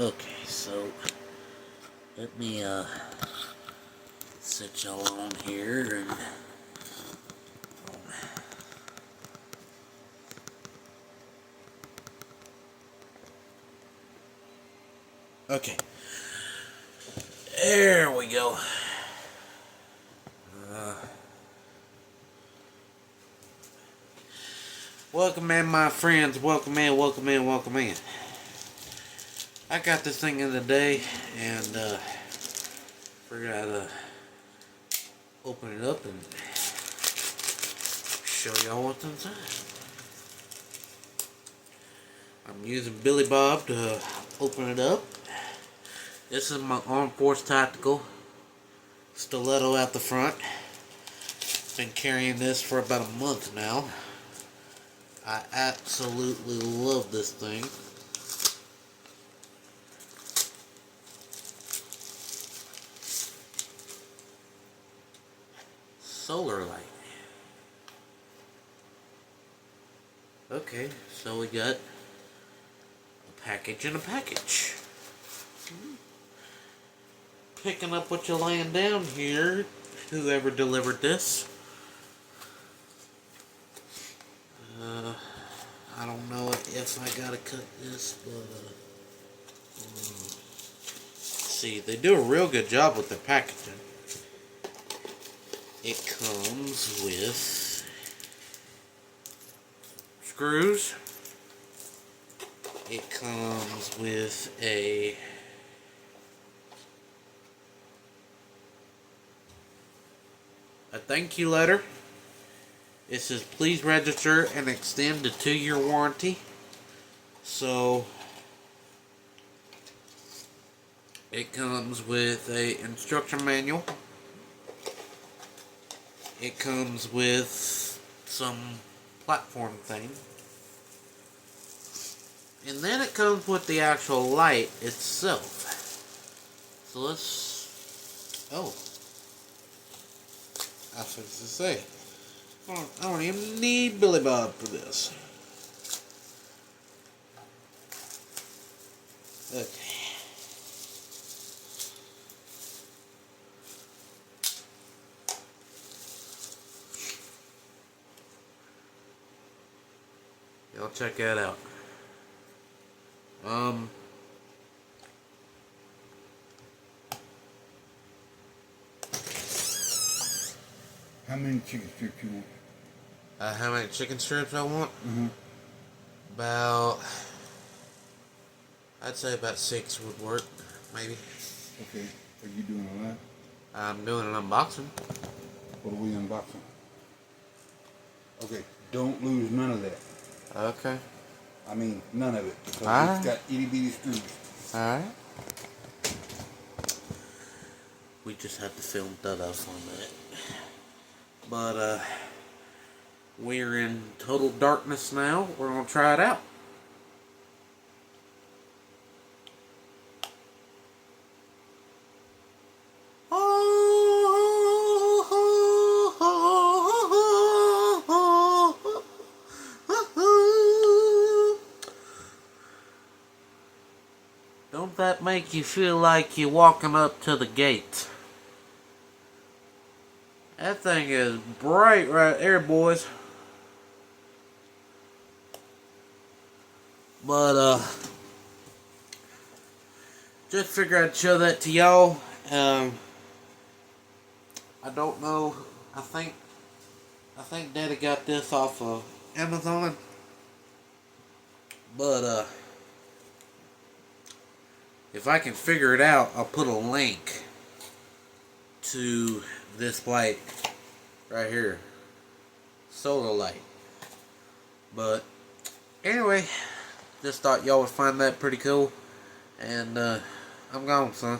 Okay, so let me set y'all on here and okay. There we go. Welcome in, my friends. Welcome in, welcome in, welcome in. I got this thing in the day and figured I'd open it up and show y'all what's inside. I'm using Billy Bob to open it up. This is my Armed Force Tactical stiletto out the front. Been carrying this for about a month now. I absolutely love this thing. Solar light. Okay, so we got a package and a package. Picking up what you're laying down here, whoever delivered this. I don't know if I gotta cut this, but see, they do a real good job with their packaging. It comes with screws. It comes with a thank you letter. It says please register and extend the 2-year warranty. So it comes with a instruction manual. It comes with some platform thing. And then it comes with the actual light itself. So let's... oh. I was supposed to say. I don't even need Billy Bob for this. Okay. Y'all check that out. How many chicken strips you want? How many chicken strips I want? About, I'd say about 6 would work, maybe. Okay. Are you doing a lot? I'm doing an unboxing. What are we unboxing? Okay. Don't lose none of that. Okay. I mean, none of it. Because Alright. it's got itty bitty screws. Alright. We just have to film that up for a minute. But, we're in total darkness now. We're going to try it out. Don't that make you feel like you're walking up to the gate? That thing is bright right there, boys. But, just figured I'd show that to y'all. I don't know. I think Daddy got this off of Amazon. But, if I can figure it out, I'll put a link to this light right here. Solar light. But, anyway, just thought y'all would find that pretty cool. And, I'm gone, son.